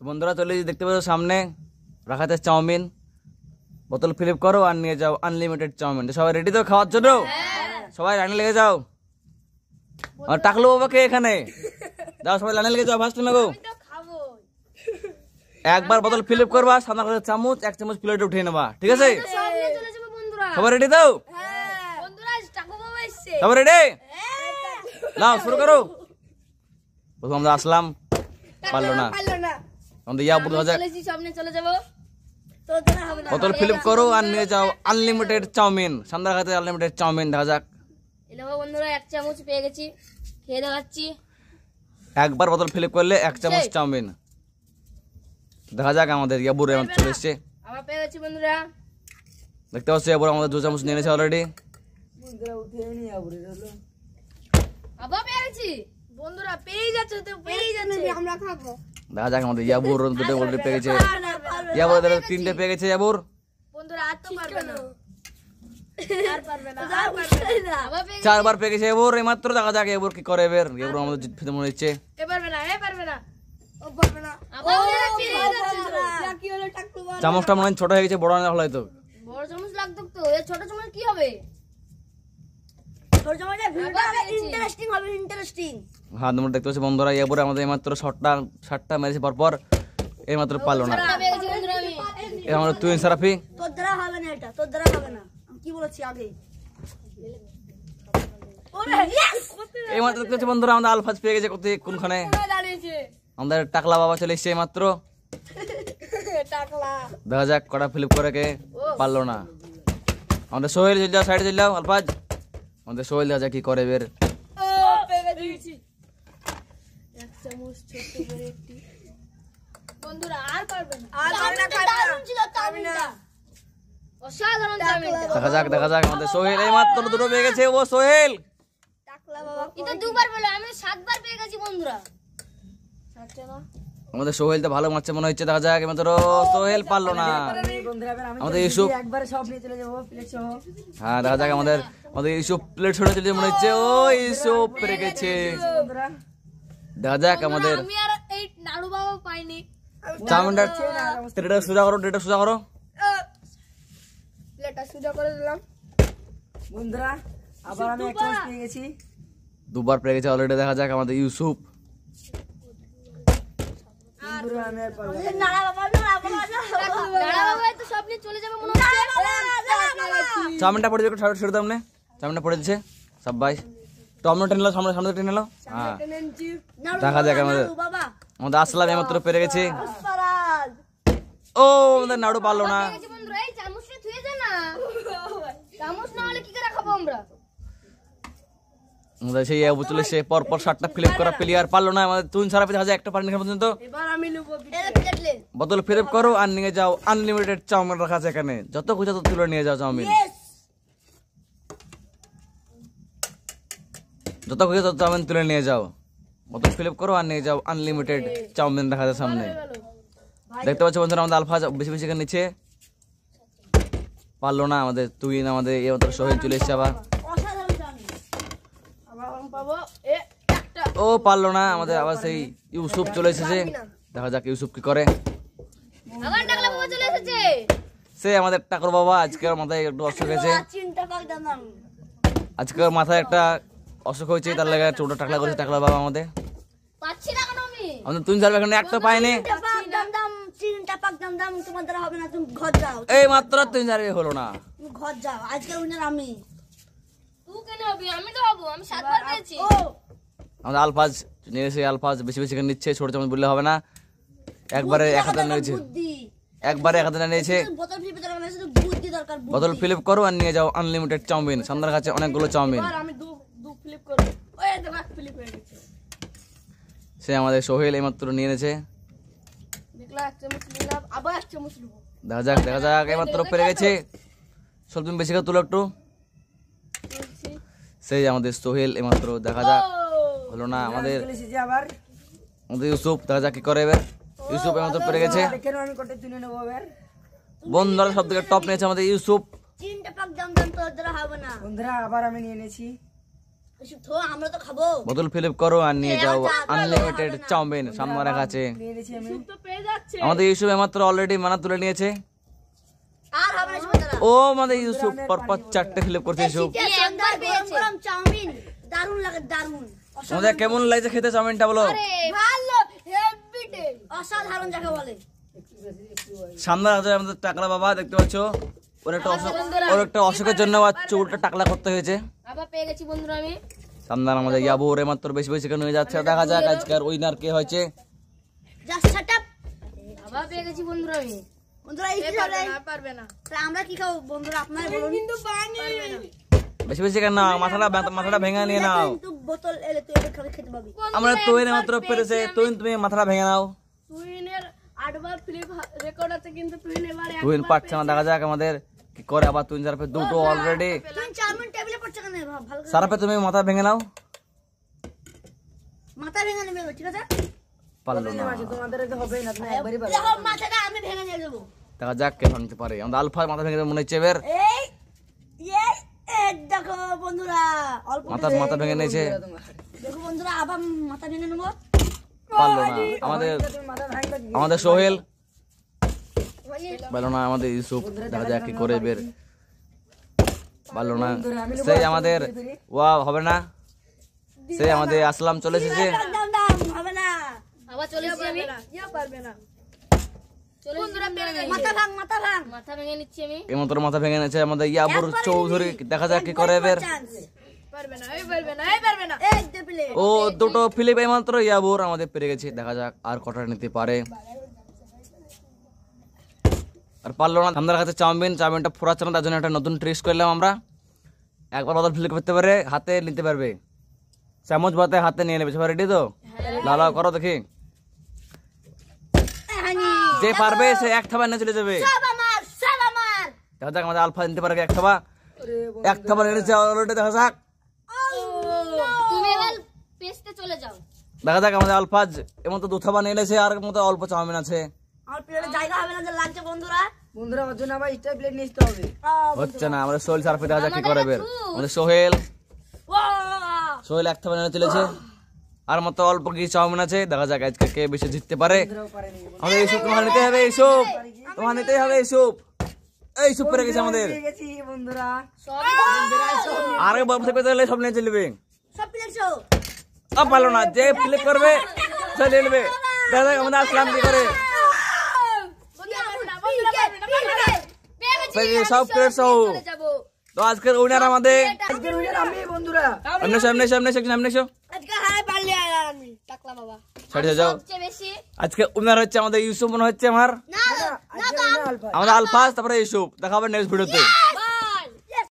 তো বন্ধুরা চলে দেখতে পাচ্ছ সামনে রাখা আছে চাউমিন, বোতল ফিলিপ করো আর নিয়ে যাও আনলিমিটেড চাউমিন। সবাই রেডি তো খাওয়ার জন্য? সবাই লাইনে লেগে যাও। আর টাকলো বাবাকে এখানে যাও, সবাই লাইনে লেগে যাও, ফার্স্ট লাগো। একবার বোতল ফিলিপ করবা, সামনে করে চামচ, এক চামচ প্লেটে উঠিয়ে নেবা, ঠিক আছে? সবাই রেডি তো? সবাই রেডি? নাও শুরু করো। প্রথম আমরা আসলাম, পারলো না, আমাদের ইয়া বুঝা যায়। বোতল ফিলিপ করো আর নিয়ে যাও আনলিমিটেড চাউমিন। সামনের খাতে আনলিমিটেড চাউমিন। দেখা যাক। বন্ধুরা এক চামচ পেয়ে গেছি, খেয়ে দেখাচ্ছি। একবার বোতল ফিলিপ করলে এক চামচ চাউমিন। দেখা যাক আমাদের ইয়াবুর চলে এসছে। আমরা পেয়ে গেছি বন্ধুরা, দেখতে পাচ্ছি ইয়াবুর আমাদের 2 চামচ নিয়ে নিয়েছে অলরেডি। আবার পেয়ে গেছি বন্ধুরা, পেয়ে যাচ্ছে তো পেয়ে যাচ্ছে, আমরা খাবো। দেখা যাক আমাদের ইয়াবুর 2টা অলরেডি পেয়ে গেছে। ইয়াবুর 3টে পেয়ে গেছে ইয়াবুর। বন্ধুরা আর তো পারবে না, আর পারবে না, 4বার পেয়ে গেছে ইয়াবুর এইমাত্র। দেখা যাক ইয়াবুর কি করে এবার। ইয়াবুর আমাদের জিত ফিতে মনে হচ্ছে। এ পারবে না, এ পারবে না, ও পারবে না। আবার পেয়ে যাচ্ছে। কি হলো টাকলু? চামচটা মনে হয় ছোট হয়ে গেছে, বড় না হলো হয়তো। বড় চামচ লাগতো তো, এই ছোট চামচ কি হবে? ছোট চামচে ভিডিওটা ইন্টারেস্টিং হবে, ইন্টারেস্টিং। হ্যাঁ তোমরা দেখতে পাচ্ছ বন্ধুরা, ইয়াবুর আমাদের এইমাত্র 7টা মেরেছে পরপর, এইমাত্র পারলো না। এই আমাদের তুই সারাফি, তোর দ্বারা হবে না, এটা তোর দ্বারা হবে না, আমি কি বলেছি আগে। ওরে ইয়েস! এইমাত্র দেখতে পাচ্ছ বন্ধুরা, আমাদের আলফাজ পেয়ে গেছে কোনখানে। আমাদের টাকলা বাবা চলে এসছে এইমাত্র। টাকলা দেখা যাক কটা ফিলিপ করে কে পারলো না। আমাদের সোহেল চলে যাও, সাইডে চলে যাও আলফাজ। আমাদের সোহেল দেখা যাক কি করে বের। ও পেয়ে গেছি এক চামচ ছোট করে একটি। বন্ধুরা আর পারবে না, আর পারবে না, দারুণ ছিল চাউমিনটা, অসাধারণ চাউমিনটা। দেখা যাক আমাদের সোহেল এইমাত্র 2টো পেয়ে গেছে। ও সোহেল টাকলা বাবা এটা 2বার পেলো, আমি 7বার পেয়ে গেছি বন্ধুরা। সাথে না আমাদের সোহেল তো ভালো মারছে মনে হচ্ছে। দেখা যাক এইমাত্র সোহেল পারলো না। আমাদের ইউসুফ একবারে সব নিয়ে চলে যাবো প্লেট সহ। হ্যাঁ দেখা যাক আমাদের ইউসুফ প্লেট ছড়ে চলে মনে হচ্ছে। ও ইউসুফ পেরে গেছে। দেখা যাক আমাদের আমি আর এই নাড়ু বাবা পাইনি। চাউমিনটা ট্রেটা সোজা করো, ট্রেটা সোজা করো। প্লেটটা সোজা করে দিলাম বন্ধুরা, আবার আমি এক চামচ পেয়ে গেছি। 2বার পেয়ে গেছে অলরেডি। দেখা যাক আমাদের ইউসুফ। বন্ধুরা আমি আর পারবো না। নাড়া বাবা তো সব নিয়ে চলে যাবে মনে হচ্ছে। চাউমিনটা পড়ে যাবে, ছেড়ে দাও। চাউমিনটা পড়ে দিচ্ছে সব ভাই। টমেটো টেনে নাও, সামনে টেনে নাও। হ্যাঁ দেখা যাক আমাদের আসলাম এইমাত্র পেরে গেছে। ও আমাদের নাড়ু পারলো না। বন্ধুরা এই চামচটা ধুয়ে দে না, চামচ না হলে কি করে খাবো আমরা? আমাদের সেই চলে সে পরপর 7টা ফিলিপ করা প্লেয়ার পারলো না। আমাদের তুই সারা পেতে হাজার একটা পারেনি পর্যন্ত। এবার আমি নেব বোতল ফিলিপ করো আর নিয়ে যাও আনলিমিটেড চাউমিন রাখা আছে এখানে। যত খুঁজে তত তুলে নিয়ে যাও চাউমিন। যত খুঁজে তত চাউমিন তুলে নিয়ে যাও। বোতল ফিলিপ করো আর নিয়ে যাও আনলিমিটেড চাউমিন রাখা আছে সামনে। দেখতে পাচ্ছ বন্ধুরা, আমাদের আলফা বেশি বেশি করে নিচ্ছে। পারলো না আমাদের তুই আমাদের এই মাত্র সোহেল চলে এসছে আবার। ও পারলো না আমাদের আবার সেই ইউসুফ চলে এসেছে। দেখা যাক ইউসুফ কি করে। আবার টাকলা বাবা চলে এসেছে। সে আমাদের টাকর বাবা আজকের মাথায় একটু অসুখ হয়েছে। আজকের মাথায় একটা অসুখ হয়েছে, তার লাগে ছোট টাকলা করেছে টাকলা বাবা আমাদের। পাচ্ছি না কেন আমি? আমাদের তুই যাবে এখন একটা পাইনি। চিন্তা পাক দাম দাম তোমার দ্বারা হবে না, তুমি ঘর যাও। এই মাত্র তুই যাবে হলো না। তুমি ঘর যাও, আজকের উইনার আমি। তুই কেন হবি? আমি তো হব, আমি 7বার পেয়েছি। আমাদের আলফাজ নিয়ে এসে আলফাজ বেশি বেশি করে নিচ্ছে। ছোট চামচ বললে হবে না, একবারে 1 হাতে নিয়েছে। একবারে 1 হাতে নিয়েছে। বোতল ফিলিপ দরকার না, শুধু বুদ্ধি দরকার। বোতল ফিলিপ করো আর নিয়ে যাও আনলিমিটেড চাউমিন। সামনের কাছে অনেকগুলো চাউমিন। আমি দু ফ্লিপ করব। ওই দেখো এক ফ্লিপ হয়ে গেছে। সে আমাদের সোহেল এইমাত্র নিয়ে এনেছে। দেখলা এক চামচ নিলাম, আবার এক চামচ নেব। দেখা যাক এইমাত্র পেরে গেছে। সব তুমি বেশি করে তুলো একটু। সেই আমাদের সোহেল এইমাত্র। দেখা যাক হলো না আমাদের আবার ইউসুফ। দেখা যাক কি করে এবার। ইউসুফ এইমাত্র পেরে গেছে। কেন আমি কোটে তুলে নেব এবার। বন্ধুরা সব থেকে টপ নিয়েছে আমাদের ইউসুফ। চিন্তা পাক দাম দাম তোর দ্বারা হবে না। বন্ধুরা আবার আমি নিয়ে এনেছি। এসব তো আমরা তো খাবো। বোতল ফিলিপ করো আর নিয়ে যাও আনলিমিটেড চাউমিন। সামনে রাখা আছে। নিয়ে এনেছি আমি। তো পেয়ে যাচ্ছে। যাচ্ছে আমাদের ইউসুফ মাত্র অলরেডি মানা তুলে নিয়েছে। আর হবে না সুন্দরা ও আমাদের ইউসুফ পরপর 4টে ফ্লিপ করছে ইউসুফ। একবার পেয়েছে গরম চাউমিন দারুণ লাগে দারুণ আমাদের কেমন লাগছে খেতে চাউমিনটা বলো? ভালো হেভি টেস্ট অসাধারণ যাকে বলে সামনে আছে আমাদের টাকলা বাবা, দেখতে পাচ্ছ ওর একটা অসুখের জন্য আর চুলটা টাকলা করতে হয়েছে। আবার পেয়ে গেছি বন্ধুরা আমি সামনে আমাদের ইয়াবু ওরে মাত্র বেশি বেশি করে নিয়ে যাচ্ছে। দেখা যাক আজকের উইনার কে হয়েছে। Just shut up. আবার পেয়ে গেছি বন্ধুরা আমি। বন্ধুরা এই কি হবে না পারবে না। তা আমরা কি খাবো বন্ধুরা আপনারা বলুন। কিন্তু পানি পারবে না। বেশি বেশি কেন নাও, মাথাটা ভেঙে নিয়ে নাও। কিন্তু বোতল এলে তুই এটা খাবে খেতে পাবি। আমরা তুই মাত্র পেরেছে, তুমি মাথাটা ভেঙে নাও। তুইনের 8 বার ফ্লিপ রেকর্ড আছে কিন্তু তুই এবারে তুই পারছে না, দেখা যাক আমাদের কি করে। আবার তুই যারপে দুটো অলরেডি। তুই 4 মিনিট টেবিলে পড়ছ কেন ভালো করে সারাপে তুমি মাথা ভেঙে নাও। মাথা ভেঙে নেবে ঠিক আছে? পারলো না, তোমাদের তো হবে না, তুমি একবারই পারবে। দেখো মাথাটা আমি ভেঙে নিয়ে দেব। দেখা যাক কে ভাঙতে পারে। আমাদের আলফা মাথা ভেঙে দেবে মনে হচ্ছে এবার। এই এই দেখো বন্ধুরা অল্প মাথা ভেঙে নিয়েছে। দেখো বন্ধুরা আবার মাথা ভেঙে নেব। পারলো না তুমি মাথা ভাঙবে কি? আমাদের সোহেল, পারলো না আমাদের ইউসুফ। দেখা যাক কি করে বের। পারলো না সেই আমাদের ওয়া হবে না, সেই আমাদের আসলাম চলে এসেছে। দাম দাম হবে না। আবার চলে এসেছি আমি। ইয়া পারবে না। চলে বন্ধুরা মাথা ভেঙে নিচ্ছি আমি। এই মতো মাথা ভেঙে নিয়েছে আমাদের ইয়াবুর চৌধুরী। দেখা যাক কি করে এবার। পারবে না পারবে না এই টেবিলে ও দুটো ফিলিপ এই মাত্র ইয়াবুর আমাদের পেরে গেছে। দেখা যাক আর কটা নিতে পারে। আর পারলো না। আমাদের কাছে চাউমিনটা ফোরাচ্ছে না, তার জন্য একটা নতুন ট্রিক্স করলাম আমরা। একবার বদল ফিলিপ করতে পারে, হাতে নিতে পারবে। চামচ ভাতে হাতে নিয়ে নেবে। সবাই রেডি তো? লালা করো দেখি। যে পারবে সে এক থাবা নিয়ে চলে যাবে। সব আমার দেখা যাক আমাদের আলফা নিতে পারে এক থাবা। এক থাবা নিয়েছে অলরেডি। দেখা যাক তুমি এবার পেস্টে চলে যাও। দেখা যাক আমাদের আলফাজ এমন তো 2 থাবা নিয়ে এসেছে। আর মতো অল্প চাউমিন আছে। আমার প্লেটে জায়গা হবে না যে লাগছে বন্ধুরা। বন্ধুরা ওর জন্য আবার স্টার প্লেট নিতে হবে। হচ্ছে না আমাদের সোহেল সারফে। দেখা যাক কি করে বের। আমাদের সোহেল এক থাবা নিয়ে চলেছে। আর মতো অল্প কি চাউমিন আছে। দেখা যাক আজকে কে বেশি জিততে পারে। আমাদের ইউসুফ তোমার নিতে হবে। ইউসুফ তোমার নিতেই হবে। ইউসুফ পেরে গেছে আমাদের। পেয়ে গেছি বন্ধুরা। আরে বলতে পেতে গেলে সব নিয়ে চলবে। সব প্লেট সো পারলো না, যে ফ্লিপ করবে সে নিয়ে নেবে। দেখা যাক আমাদের আসলাম কি করে। সব প্লেট সহ। তো আজকের উইনার আমাদের। আজকের উইনার আমি বন্ধুরা। সামনে এসো। আজকে হাই পারলি আর আমি টাকলা বাবা সাইডে যাও। সবচেয়ে বেশি আজকে উইনার হচ্ছে আমাদের ইউসুফ মনে হচ্ছে আমার। না আজকের উইনার আলফা। আমাদের আলফাজ, তারপরে ইউসুফ। দেখা হবে নেক্সট ভিডিওতে।